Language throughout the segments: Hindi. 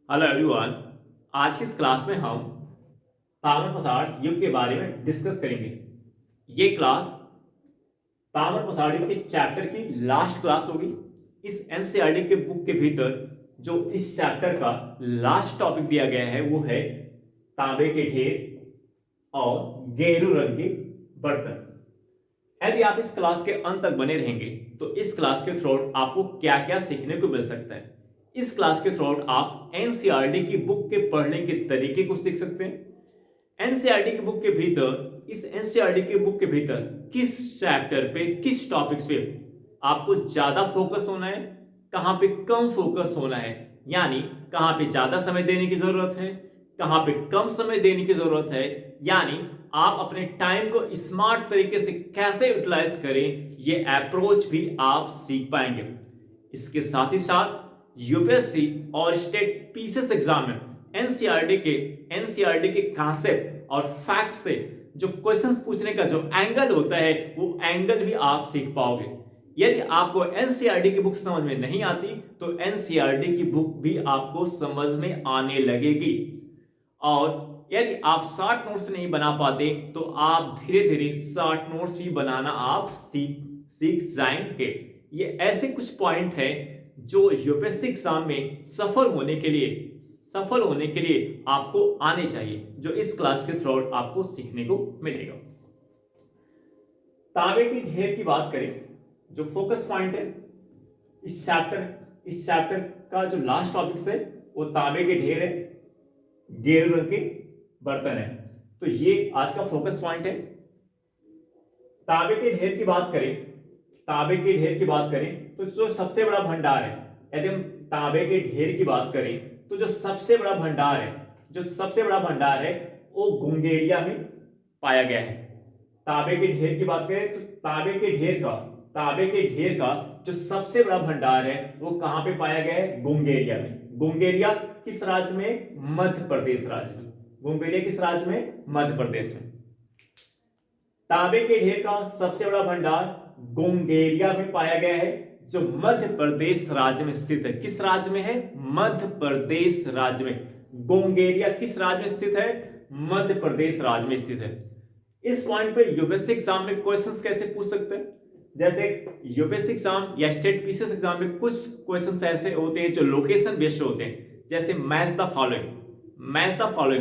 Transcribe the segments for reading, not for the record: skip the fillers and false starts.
Hello everyone. आज की इस क्लास में हम ताम्र प्रसार युग के बारे में डिस्कस करेंगे। ये क्लास ताम्र प्रसार युग के चैप्टर की लास्ट क्लास होगी। इस एनसीईआरटी के बुक के भीतर जो इस चैप्टर का लास्ट टॉपिक दिया गया है वो है तांबे के ढेर और गेरू रंग के बर्तन। यदि आप इस क्लास के अंत तक बने रहेंगे तो इस क्लास के थ्रू आपको क्या क्या सीखने को मिल सकता है। इस क्लास के थ्रू आप एनसीईआरटी की बुक के पढ़ने के तरीके को सीख सकते हैं। एनसीईआरटी की बुक के भीतर इस एनसीईआरटी की बुक के भीतर किस चैप्टर पे किस टॉपिक्स पे आपको ज्यादा फोकस होना है, कहां पे कम फोकस होना है, यानी कहां पे ज्यादा समय देने की जरूरत है, कहां पे कम समय देने की जरूरत है, यानी आप अपने टाइम को स्मार्ट तरीके से कैसे यूटिलाइज करें, ये अप्रोच भी आप सीख पाएंगे। इसके साथ ही साथ यूपीएससी और स्टेट पीसीएस एग्जाम में एनसीईआरटी के कॉन्सेप्ट और फैक्ट से जो क्वेश्चंस पूछने का जो एंगल होता है वो एंगल भी आप सीख पाओगे। यदि आपको एनसीईआरटी की बुक समझ में नहीं आती तो एनसीईआरटी की बुक भी आपको समझ में आने लगेगी। और यदि आप शॉर्ट नोट्स नहीं बना पाते तो आप धीरे धीरे शॉर्ट नोट्स भी बनाना आप सीख जाएंगे। ये ऐसे कुछ पॉइंट है जो यूपीएससी एग्जाम में सफल होने के लिए आपको आने चाहिए, जो इस क्लास के थ्रू आपको सीखने को मिलेगा। तांबे के ढेर की बात करें, जो फोकस पॉइंट है इस चैप्टर का जो लास्ट टॉपिक है वो तांबे के ढेर है, गेरू रंग के बर्तन है। तो ये आज का फोकस पॉइंट है। तांबे के ढेर की बात करें तो जो सबसे बड़ा भंडार है, यदि हम तांबे के ढेर की बात करें तो जो सबसे बड़ा भंडार है वो गुंगेरिया में पाया गया है। तांबे के ढेर की बात करें तो तांबे के ढेर का जो सबसे बड़ा भंडार है वो कहां पे पाया गया है? गुंगेरिया में। गुंगेरिया किस राज्य में? मध्य प्रदेश राज्य में। गुंगेरिया किस राज्य में? मध्य प्रदेश में। तांबे के ढेर का सबसे बड़ा भंडार गुंगेरिया में पाया गया है, जो मध्य प्रदेश राज्य में स्थित है। किस राज्य में है? मध्य प्रदेश राज्य में। गुंगेरिया किस राज्य में स्थित है? मध्य प्रदेश राज्य में स्थित है। इस पॉइंट पे यूपीएससी एग्जाम में क्वेश्चंस कैसे पूछ सकते हैं? जैसे यूपीएससी एग्जाम या स्टेट पीसीएस एग्जाम में कुछ क्वेश्चंस ऐसे होते हैं जो लोकेशन बेस्ड होते हैं, जैसे मैच द फॉलोइंग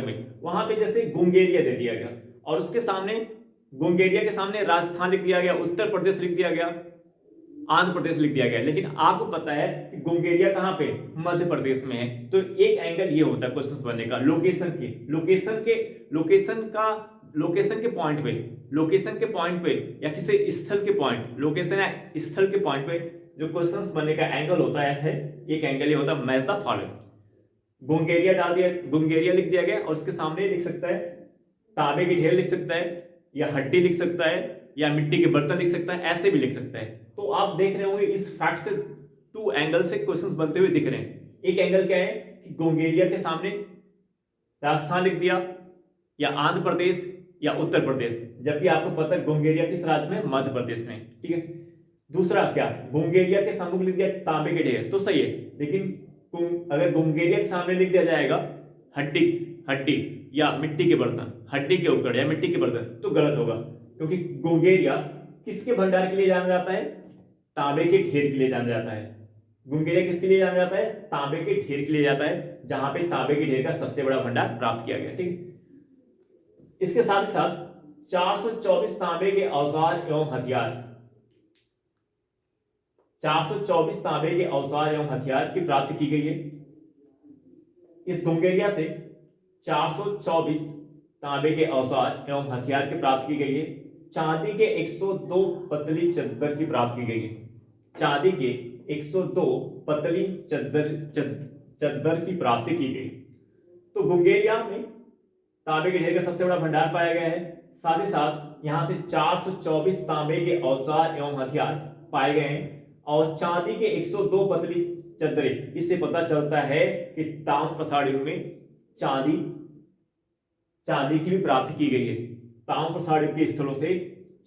में वहां पे जैसे गुंगेरिया दे दिया गया और उसके सामने गुंगेरिया के सामने राजस्थान लिख दिया गया, उत्तर प्रदेश लिख दिया गया, आंध्र प्रदेश लिख दिया गया, लेकिन आपको पता है कि गुंगेरिया कहां पे? मध्य प्रदेश में है। तो एक एंगल ये होता है क्वेश्चन बनने का, लोकेशन के पॉइंट पे या किसी स्थल के पॉइंट, लोकेशन या स्थल के पॉइंट पे जो क्वेश्चंस बनने का एंगल होता है, एक एंगल ये होता है मैच द फॉलोइंग। गुंगेरिया डाल दिया, गुंगेरिया लिख दिया गया और उसके सामने लिख सकता है तांबे की ढेर लिख सकता है, या हड्डी लिख सकता है, या मिट्टी के बर्तन लिख सकता है, ऐसे भी लिख सकता है। तो आप देख रहे होंगे इस फैक्ट से टू एंगल से क्वेश्चंस बनते हुए दिख रहे हैं। एक एंगल क्या है कि गुंगेरिया के सामने राजस्थान लिख दिया, या आंध्र प्रदेश या उत्तर प्रदेश, जबकि आपको पता है गुंगेरिया किस राज्य में? मध्य प्रदेश में। ठीक है। दूसरा क्या? गुंगेरिया के सम्मुख लिख दिया तांबे के ढेर, तो सही है, लेकिन अगर गुंगेरिया के सामने लिख दिया जाएगा हड्डी या मिट्टी के बर्तन, हड्डी के उपकरण या मिट्टी के बर्तन, तो गलत होगा, क्योंकि गुंगेरिया किसके भंडार के लिए जाना जाता है? तांबे के ढेर के लिए जाना जाता है। गुंगेरिया किसके लिए जाना जाता है? तांबे के ढेर के लिए जाता है, जहां पे तांबे के ढेर का सबसे बड़ा भंडार प्राप्त किया गया। ठीक है। इसके साथ ही साथ 424 तांबे के औजार एवं हथियार, 424 तांबे के औजार एवं हथियार की प्राप्ति की गई है। इस गुंगेरिया से 424 तांबे के औजार एवं हथियार की प्राप्ति की गई है। चांदी के 102 पतली चद्दर की प्राप्ति की गई है। चांदी के 102 पतली चद्दर की प्राप्ति की गई। तो गुंगेरिया में तांबे के ढेर का सबसे बड़ा भंडार पाया गया है। साथ ही साथ यहां से 424 तांबे के औजार एवं हथियार पाए गए हैं और चांदी के 102 पतली चद्दरें। इससे पता चलता है कि ताम्र प्रसार युग में चांदी की भी प्राप्ति की गई है। ताम्र प्रसार युग के स्थलों से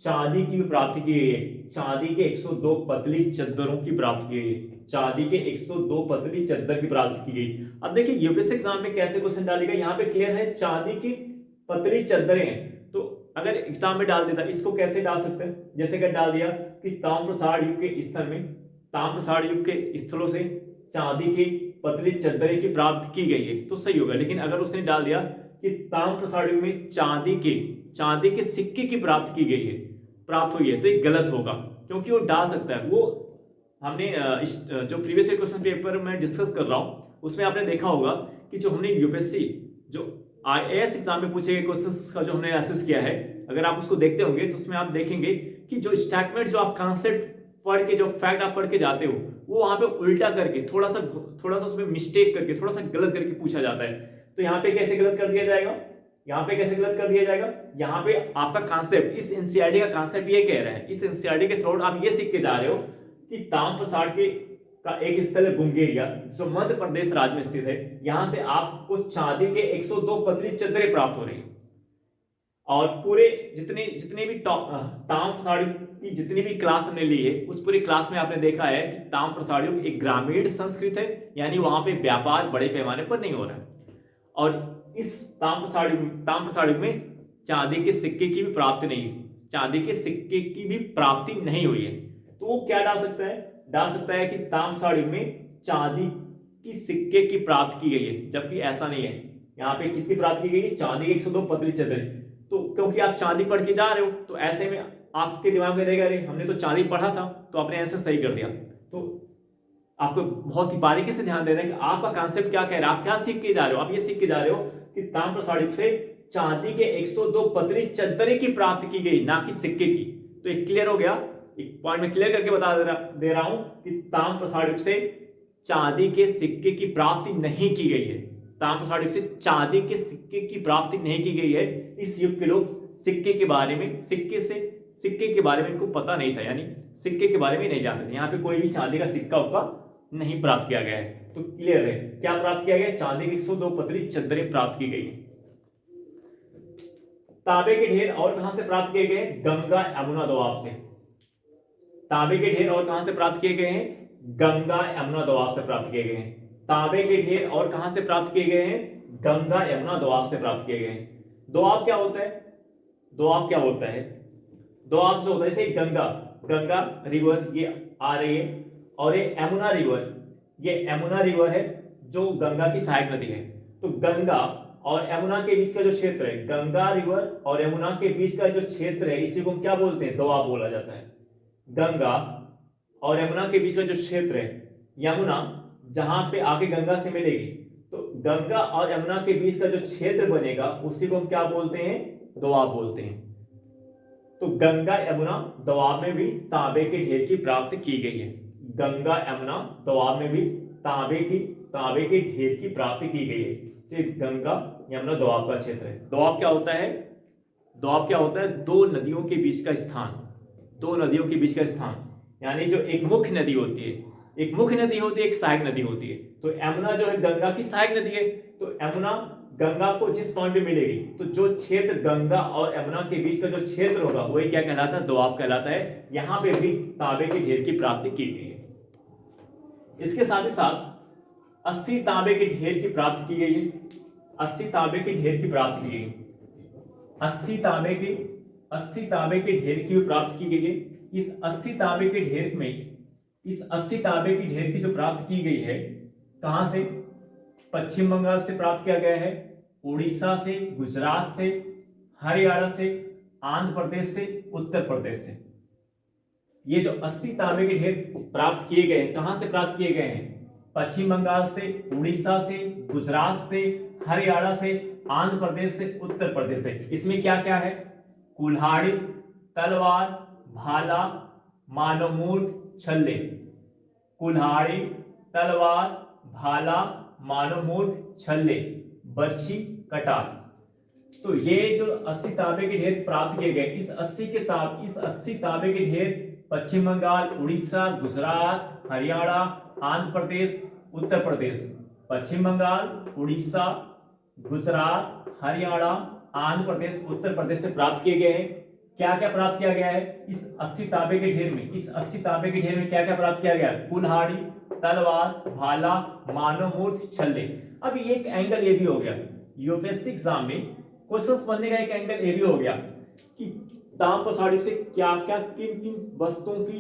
चांदी की भी प्राप्ति की गई है। चांदी के 102 पतली चद्दरों की प्राप्ति की गई है। चांदी के 102 पतली चद्दर की प्राप्ति की गई। अब देखिए यूपीएससी एग्जाम में कैसे क्वेश्चन डालेगा, यहाँ पे क्लियर है चांदी की पतली चद्दरें हैं। तो अगर एग्जाम में डाल देता, इसको कैसे डाल सकते हैं, जैसे कि डाल दिया कि ताम्रप्रसार युग के स्तर में, ताम्रप्रसार युग के स्थलों से चांदी की पतली चद्दरें की प्राप्ति की गई है, तो सही होगा। लेकिन अगर उसने डाल दिया कि ताम्रप्रसार युग में चांदी के सिक्के की प्राप्त की गई है, प्राप्त हुई है, तो ये गलत होगा, क्योंकि वो डाल सकता है। वो हमने जो प्रीवियस ईयर क्वेश्चन पेपर में डिस्कस कर रहा हूं, उसमें आपने देखा होगा कि जो हमने यूपीएससी जो आईएएस एग्जाम में पूछे गए क्वेश्चंस का जो हमने एनालिसिस किया है, अगर आप उसको देखते होंगे तो उसमें आप देखेंगे कि जो स्टेटमेंट, जो आप कॉन्सेप्ट पढ़ के, जो फैक्ट आप पढ़ के जाते हो, वो वहां पे उल्टा करके थोड़ा सा उसमें मिस्टेक करके, थोड़ा सा गलत करके पूछा जाता है। तो यहाँ पे कैसे गलत कर दिया जाएगा, यहाँ पे कैसे गलत कर दिया जाएगा, यहाँ पे आपका कॉन्सेप्ट, इस एनसीईआरटी का कॉन्सेप्ट ये कह रहा है, इस एनसीईआरटी के थ्रू आप ये सीख के जा रहे हो कि ताम्रप्रसार के का एक स्थल है बुंगेरिया, जो मध्य प्रदेश राज्य में स्थित है। यहां से आपको चांदी के 102 पतली चद्दरें प्राप्त हो रही है। और पूरे जितने भी ताम्रप्रसार की जितनी भी क्लास हमने ली है, उस पूरी क्लास में आपने देखा है कि ताम्रप्रसार युग एक ग्रामीण संस्कृत है, यानी वहां पे व्यापार बड़े पैमाने पर नहीं हो रहा है। और इस ताम्रप्रसार युग में चांदी के सिक्के की भी प्राप्ति नहीं हुई, चांदी के सिक्के की भी प्राप्ति नहीं हुई है। तो वो क्या डाल सकता है, डाल सकता है कि ताम्रप्रसार युग में चांदी की सिक्के की प्राप्ति की गई है, जबकि ऐसा नहीं है। यहाँ पे किसकी प्राप्ति की गई है, चांदी की 102 पतली चद्दरें। तो क्योंकि आप चांदी पढ़ के जा रहे हो, तो ऐसे में आपके दिमाग में रहेगा, अरे हमने तो चांदी पढ़ा था, तो आपने आंसर सही कर दिया। तो आपको बहुत ही बारीकी से ध्यान देना है कि आपका कॉन्सेप्ट क्या कह रहा है, आप क्या सीख के जा रहे हो। आप ये सीख के जा रहे हो कि ताम्रप्रसार युग से चांदी के 102 पतली चद्दरें की प्राप्ति की गई, ना कि सिक्के की। तो एक क्लियर हो गया, एक पॉइंट में क्लियर करके बता दे रहा हूं कि ताम्रप्रसार युग से चांदी के सिक्के की प्राप्ति नहीं की गई है। ताम्रप्रसार युग से चांदी के सिक्के की प्राप्ति नहीं की गई है। इस युग के लोग सिक्के के बारे में, सिक्के के बारे में इनको पता नहीं था, यानी सिक्के के बारे में नहीं जानते थे। यहाँ पे कोई भी चांदी का सिक्का उक्का नहीं प्राप्त किया गया है। तो क्लियर है, क्या प्राप्त किया गया, चांदी की 102 पतली चद्दरें प्राप्त की गई। तांबे के ढेर और कहां से प्राप्त किए गए, गंगा यमुना दोआब से। तांबे के ढेर और कहां से प्राप्त किए गए हैं, गंगा यमुना दोआब से प्राप्त किए गए हैं। तांबे के ढेर और कहां से प्राप्त किए गए हैं, गंगा यमुना दोआब से प्राप्त किए गए हैं। दोआब क्या होता है, दोआब क्या होता है, दोआब से होता है जैसे गंगा रिवर ये आ रही है, और ये यमुना रिवर है जो गंगा की सहायक नदी है। तो गंगा और यमुना के बीच का जो क्षेत्र है, गंगा रिवर और यमुना के बीच का जो क्षेत्र है, इसी को हम क्या बोलते हैं, दोआब बोला जाता है। गंगा और यमुना के बीच का जो क्षेत्र है, यमुना जहां पे आके गंगा से मिलेगी, तो गंगा और यमुना के बीच का जो क्षेत्र बनेगा, उसी को हम क्या बोलते हैं, दोआब बोलते हैं। तो गंगा यमुना दोआब में भी तांबे के ढेर की प्राप्ति की गई है। गंगा यमुना दोआब में भी तांबे के ढेर की प्राप्ति की गई है। तो गंगा यमुना दोआब का क्षेत्र है। दोआब क्या होता है, दोआब क्या होता है, दो नदियों के बीच का स्थान, दो नदियों के बीच का स्थान, यानी जो एक मुख्य नदी होती है, एक मुख्य नदी होती है, एक सहायक नदी होती है। तो यमुना जो है गंगा की सहायक नदी है। तो यमुना गंगा को जिस पॉइंट पे मिलेगी, तो जो क्षेत्र गंगा और यमुना के बीच का जो क्षेत्र होगा, वही क्या कहलाता है, दोआब कहलाता है। यहां पे भी तांबे के ढेर की प्राप्ति की गई है। इसके साथ ही साथ 80 तांबे के ढेर की प्राप्ति की गई है। 80 तांबे के ढेर की प्राप्ति की गई, 80 तांबे के ढेर की भी प्राप्त की गई है। इस 80 तांबे के ढेर में, इस 80 तांबे की ढेर की जो प्राप्त की गई है, कहां से, पश्चिम बंगाल से प्राप्त किया गया है, उड़ीसा से, गुजरात से, हरियाणा से, आंध्र प्रदेश से, उत्तर प्रदेश से। ये जो 80 तांबे के ढेर प्राप्त किए गए हैं, कहां से प्राप्त किए गए हैं, पश्चिम बंगाल से, उड़ीसा से, गुजरात से, हरियाणा से, आंध्र प्रदेश से, उत्तर प्रदेश से। इसमें क्या क्या है, कुल्हाड़ी, तलवार, भाला, मानवमूर्त, छल्ले। कुल्हाड़ी, तलवार, भाला, मानवमूर्त, छल्ले, बर्छी, कटार। तो ये जो 80 तांबे के ढेर प्राप्त किए गए, इस 80 तांबे के ढेर पश्चिम बंगाल, उड़ीसा, गुजरात, हरियाणा, आंध्र प्रदेश, उत्तर प्रदेश। पश्चिम बंगाल, उड़ीसा, गुजरात, हरियाणा, आंध्र प्रदेश, उत्तर प्रदेश से प्राप्त किए गए हैं। क्या क्या प्राप्त किया गया है इस 80 तांबे के ढेर में? इस 80 तांबे के ढेर में क्या क्या प्राप्त किया गया है? कुल्हाड़ी, तलवार, भाला, मानव मूर्ति, छल्ले। अब एक एंगल ये भी हो गया, यूपीएससी एग्जाम में क्वेश्चंस बनने का एक एंगल ये भी हो गया कि ताम पसाड़ी से क्या क्या किन किन वस्तुओं की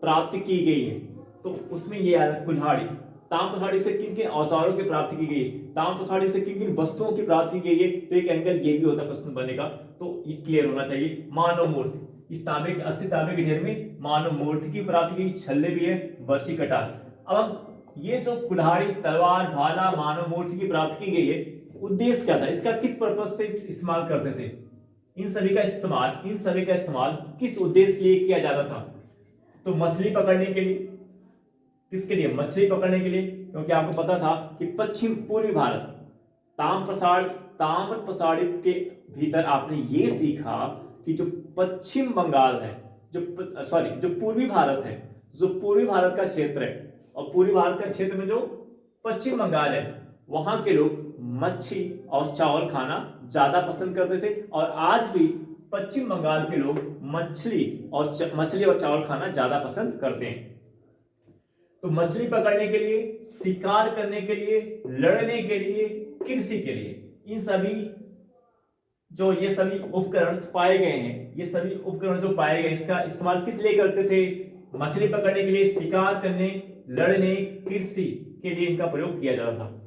प्राप्ति की गई है। तो उसमें ये आया कुल्हाड़ी। ताम पसाड़ी से किन किन औजारों की प्राप्ति की गई है, ताम पसाड़ी से किन किन वस्तुओं की प्राप्ति की गई है। तो एक एंगल ये भी होता है क्वेश्चन बनने का, तो ये क्लियर होना चाहिए। मानव मूर्ति, इस तांबे के 80 तांबे के ढेर में मानव मूर्ति की प्राप्ति की, छल्ले भी है, बरसी कटार। अब ये जो कुल्हाड़ी, तलवार, भाला, मानव मूर्ति की प्राप्ति की गई है, उद्देश्य क्या था इसका, किस पर्पज से इस्तेमाल करते थे? इन सभी का इस्तेमाल किस उद्देश्य के लिए किया जाता था? तो मछली पकड़ने के लिए। किसके लिए? मछली पकड़ने के लिए, क्योंकि आपको पता था कि पश्चिम पूर्वी भारत, ताम्र पसाड़ी के भीतर आपने ये सीखा कि जो पश्चिम बंगाल है, जो पूर्वी भारत है, जो पूर्वी भारत का क्षेत्र है, और पूर्वी भारत का क्षेत्र में जो पश्चिम बंगाल है, वहां के लोग मच्छी और चावल खाना ज्यादा पसंद करते थे। और आज भी पश्चिम बंगाल के लोग मछली और चावल खाना ज्यादा पसंद करते हैं। तो मछली पकड़ने के लिए, शिकार करने के लिए, लड़ने के लिए, कृषि के लिए, इन सभी ये सभी उपकरण पाए गए हैं, ये सभी उपकरण जो पाए गए, इसका इस्तेमाल किस लिए करते थे? मछली पकड़ने के लिए, शिकार करने, लड़ने, कृषि के लिए इनका प्रयोग किया जाता था।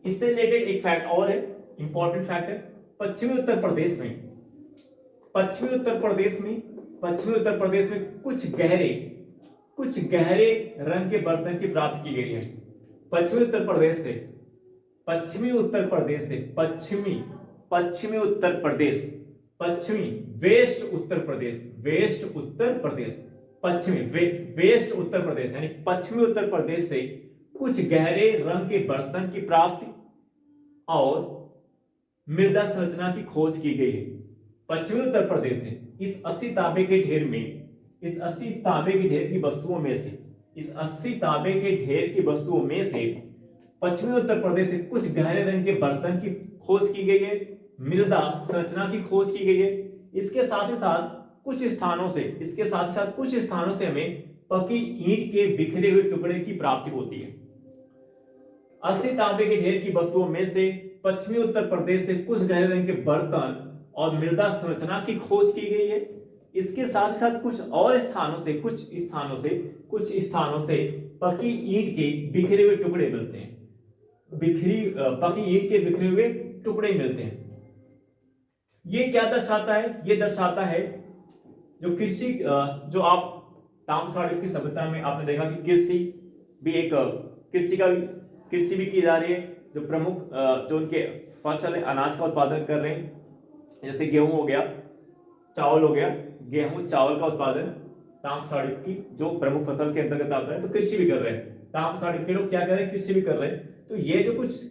इससे रिलेटेड एक फैक्ट और है, इंपॉर्टेंट फैक्ट है। पश्चिमी उत्तर प्रदेश में कुछ गहरे रंग के बर्तन की प्राप्ति की गई है। पश्चिमी उत्तर प्रदेश से कुछ गहरे रंग के बर्तन की प्राप्ति और मृदा संरचना की खोज की गई है। पश्चिमी उत्तर प्रदेश से इस 80 तांबे के ढेर की वस्तुओं में से पश्चिमी उत्तर प्रदेश से कुछ गहरे रंग के बर्तन की खोज की गई है, मृदा संरचना की खोज की गई है। इसके साथ ही साथ कुछ स्थानों से हमें पकी ईंट के बिखरे हुए टुकड़े की प्राप्ति होती है। 80 तांबे के ढेर की वस्तुओं में से पश्चिमी उत्तर प्रदेश से कुछ गहरे रंग के बर्तन और मृदा संरचना की खोज की गई है। इसके साथ साथ कुछ स्थानों से पकी ईंट के बिखरे हुए टुकड़े मिलते हैं। पकी ईंट के बिखरे हुए टुकड़े मिलते हैं। ये क्या दर्शाता है? ये दर्शाता है जो कृषि, जो आप ताम्रशाली की सभ्यता में आपने देखा कि कृषि भी की जा रही है। जो प्रमुख जो उनके फसल है, अनाज का उत्पादन कर रहे हैं, जैसे गेहूं हो गया, चावल हो गया, गेहूं चावल का उत्पादन ताम्रशाली की जो प्रमुख फसल के अंतर्गत आता है। तो कृषि भी कर रहे हैं, ताम्रशाली के लोग क्या कर रहे हैं? कृषि भी कर रहे हैं। तो ये जो कुछ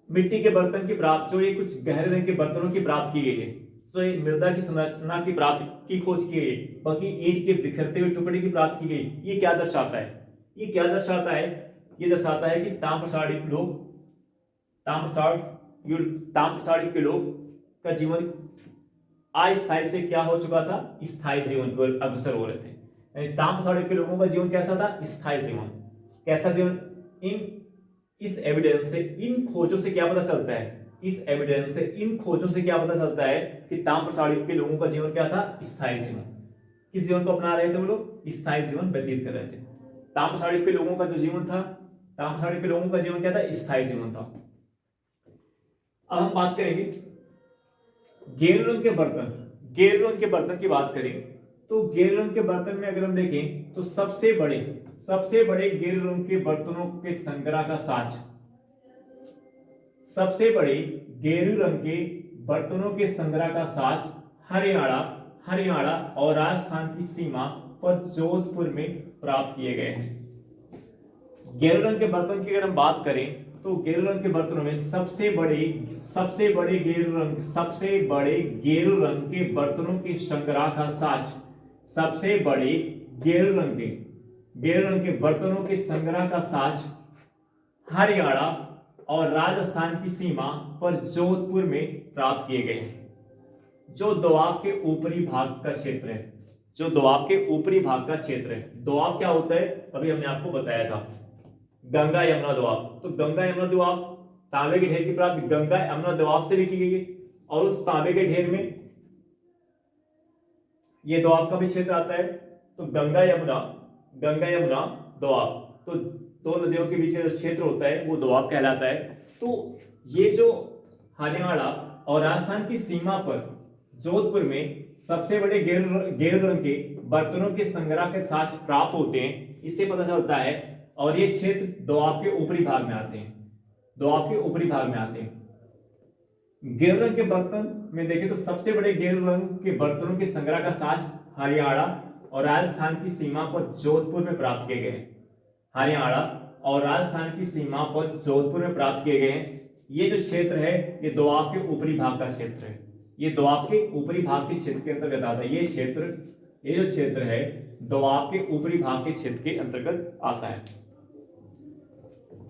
मिट्टी के बर्तन की प्राप्त, जो ये कुछ गहरे रंग के बर्तनों की प्राप्त की गई है, तो ये मृदा की संरचना की प्राप्ति की खोज की गई, बाकी ईंट के बिखरते हुए टुकड़े की प्राप्ति की गई। ये क्या दर्शाता है? ये दर्शाता है कि ताम्रशाली के लोग का जीवन अस्थायी से क्या हो चुका था? स्थायी जीवन को अग्रसर हो रहे थे। यानी ताम्रशाली के लोगों का जीवन कैसा था? स्थायी जीवन। कैसा जीवन? इन खोजों से क्या पता चलता है कि ताम्रशाली के लोगों का जीवन क्या था? स्थायी जीवन। किस जीवन को अपना रहे थे वो लोग? स्थायी जीवन व्यतीत कर रहे थे। ताम्रशाली के लोगों का जो जीवन था, क्या था? स्थायी जीवन था। अब हम बात करेंगे गेरू रंग के बर्तन की बात करें तो गेरू रंग के बर्तन में अगर हम देखें तो सबसे बड़े गेरू रंग के बर्तनों के संग्रह का साक्ष्य, हरियाणा और राजस्थान की सीमा पर जोधपुर में प्राप्त किए गए हैं। गेरू रंग के बर्तन की अगर हम बात करें तो गेरू रंग के बर्तनों में सबसे बड़े गेरू रंग के बर्तनों के संग्रह का साक्ष्य, सबसे बड़े गेरू रंग के बर्तनों के संग्रह का साक्ष्य हरियाणा और राजस्थान की सीमा पर जोधपुर में प्राप्त किए गए। जो दोआब के ऊपरी भाग का क्षेत्र है, जो दोआब के ऊपरी भाग का क्षेत्र है। दोआब क्या होता है, अभी हमने आपको बताया था, गंगा यमुना दोआब। तो गंगा यमुना दोआब तांबे के ढेर की प्राप्ति गंगा यमुना दोआब से भी की गई है, और उस तांबे के ढेर में ये दोआब का भी क्षेत्र आता है। तो गंगा यमुना दोआब, तो दो नदियों के बीच जो क्षेत्र होता है वो दोआब कहलाता है। तो ये जो हरियाणा और राजस्थान की सीमा पर जोधपुर में सबसे बड़े गेरू रंग के बर्तनों के संग्रह के साक्ष्य प्राप्त होते हैं, इससे पता चलता है। और ये क्षेत्र दोआब के ऊपरी भाग में आते हैं, दोआब के ऊपरी भाग में आते हैं। गेरू रंग के बर्तन में देखें तो सबसे बड़े गेरू रंग के बर्तनों के संग्रह का साक्ष्य हरियाणा और राजस्थान की सीमा पर जोधपुर में प्राप्त किए गए। हरियाणा और राजस्थान की सीमा पर जोधपुर में प्राप्त किए गए हैं। ये जो क्षेत्र है ये दोआब के ऊपरी भाग का क्षेत्र है, ये दोआब के ऊपरी भाग के क्षेत्र के अंतर्गत आता है। ये जो क्षेत्र है दोआब के ऊपरी भाग के क्षेत्र के अंतर्गत आता है।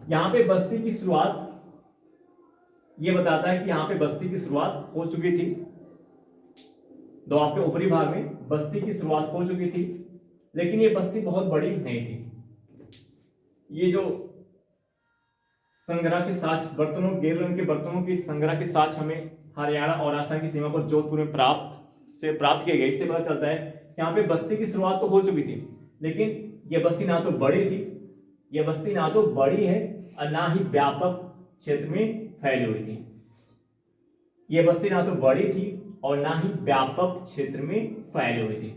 यहां पे बस्ती की शुरुआत, ये बताता है कि यहां पे बस्ती की शुरुआत हो चुकी थी। दोआब के ऊपरी भाग में बस्ती की शुरुआत हो चुकी थी, लेकिन ये बस्ती बहुत बड़ी नहीं थी। ये जो संग्रह के साक्ष्य बर्तनों, गेरू रंग के बर्तनों के संग्रह के साक्ष्य हमें हरियाणा और राजस्थान की सीमा पर जोधपुर में प्राप्त किए गए। इससे पता चलता है यहाँ पे बस्ती की शुरुआत तो हो चुकी थी, लेकिन यह बस्ती ना तो बड़ी थी, यह बस्ती ना तो बड़ी है और ना ही व्यापक क्षेत्र में फैली हुई थी। यह बस्ती ना तो बड़ी थी और ना ही व्यापक क्षेत्र में फैली हुई थी।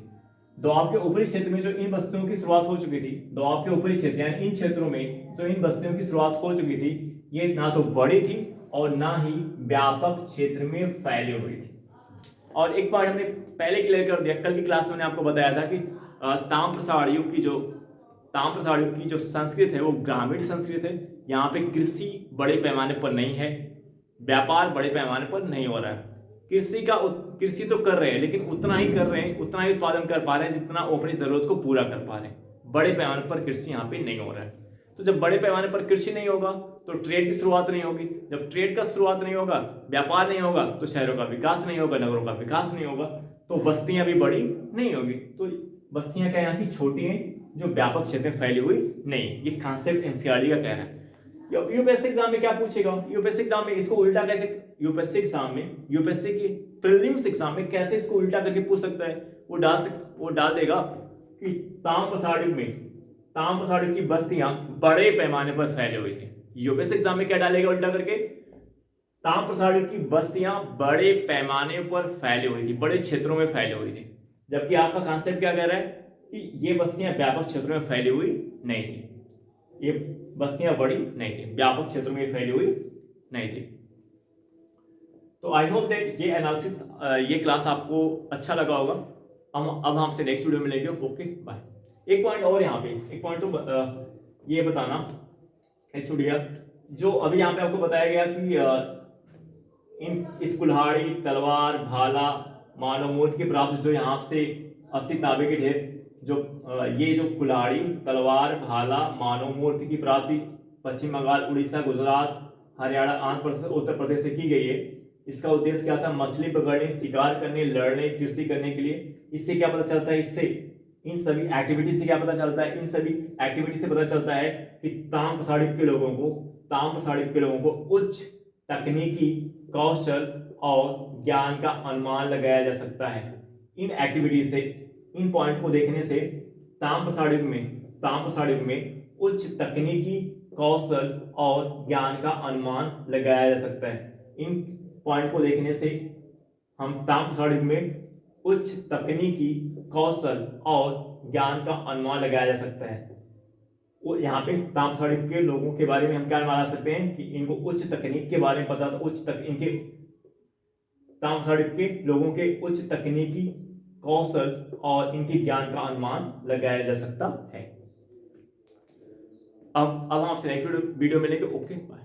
दोआब के ऊपरी क्षेत्र में जो इन बस्तियों की शुरुआत हो चुकी थी, दोआब के ऊपरी क्षेत्र यानी इन क्षेत्रों में जो इन बस्तियों की शुरुआत हो चुकी थी, ये ना तो बड़ी थी और ना ही व्यापक क्षेत्र में फैली हुई थी। और एक बार हमने पहले क्लियर कर दिया, कल की क्लास में मैंने आपको बताया था कि ताम्रप्रसार युग की जो संस्कृत है वो ग्रामीण संस्कृत है। यहाँ पे कृषि बड़े पैमाने पर नहीं है, व्यापार बड़े पैमाने पर नहीं हो रहा है। कृषि तो कर रहे हैं, लेकिन उतना ही कर रहे हैं, उतना ही उत्पादन कर पा रहे हैं जितना वो अपनी जरूरत को पूरा कर पा रहे हैं। बड़े पैमाने पर कृषि यहाँ पे नहीं हो रहा है। तो जब बड़े पैमाने पर कृषि नहीं होगा तो ट्रेड की शुरुआत नहीं होगी। जब ट्रेड का शुरुआत नहीं होगा, व्यापार नहीं होगा, तो शहरों का विकास नहीं होगा, नगरों का विकास नहीं होगा, तो बस्तियां भी बड़ी नहीं होगी। तो बस्तियां क्या यहाँ की छोटी हैं, जो व्यापक क्षेत्र में फैली हुई नहीं। ये कॉन्सेप्ट एनसीईआरटी का कहना है। यूपीएससी एग्जाम में क्या पूछेगा, यूपीएससी एग्जाम में इसको उल्टा कैसे, यूपीएससी की प्रीलिम्स एग्जाम में कैसे इसको उल्टा करके पूछ सकता है। वो डाल देगा कि ताम्रप्रसार युग की बस्तियां बड़े पैमाने पर फैली हुई थी। यूपीएससी एग्जाम में क्या डालेगा उल्टा करके, ताम्रप्रसार युग की बस्तियां बड़े पैमाने पर फैली हुई थी, बड़े क्षेत्रों में फैली हुई थी। जबकि आपका कॉन्सेप्ट क्या कह रहा है कि ये बस्तियां व्यापक क्षेत्रों में फैली हुई नहीं थी, ये बस्तियां बड़ी नहीं थी, व्यापक क्षेत्रों में फैली हुई नहीं थी। तो आई होप दैट ये एनालिसिस, ये क्लास आपको अच्छा लगा होगा। अब हमसे नेक्स्ट वीडियो में मिलेंगे। Okay bye. एक पॉइंट और यहाँ पे, एक पॉइंट तो ये बताना छुड़िया, जो अभी यहाँ पे आपको बताया गया कि इस कुल्हाड़ी, तलवार, भाला, मानव मूर्ति की प्राप्त जो यहाँ से 80 तांबे के ढेर, जो ये जो कुल्हाड़ी, तलवार, भाला, मानव मूर्ति की प्राप्ति पश्चिम बंगाल, उड़ीसा, गुजरात, हरियाणा, आंध्र प्रदेश, उत्तर प्रदेश से की गई है। इसका उद्देश्य क्या था, मछली पकड़ने, शिकार करने, लड़ने, कृषि करने के लिए। इससे क्या पता चलता है, इससे इन सभी एक्टिविटी से क्या पता चलता है, इन सभी एक्टिविटी से पता चलता है कि ताम्रप्रसार युग के लोगों को उच्च तकनीकी कौशल और ज्ञान का अनुमान लगाया जा सकता है। इन एक्टिविटी से, इन पॉइंट को देखने से ताम्रप्रसार युग में उच्च तकनीकी कौशल और ज्ञान का अनुमान लगाया जा सकता है। इन पॉइंट को देखने से हम ताम्रप्रसार युग में उच्च तकनीकी कौशल और ज्ञान का अनुमान लगाया जा सकता है। यहाँ पे ताम्रप्रसार युग के लोगों के बारे में हम क्या मान सकते हैं कि इनको उच्च तकनीक के बारे में पता था, ताम्रप्रसार युग के लोगों के उच्च तकनीकी कौशल और इनके ज्ञान का अनुमान लगाया जा सकता है। अब हम आपसे नेक्स्ट वीडियो मिलेंगे। Okay bye.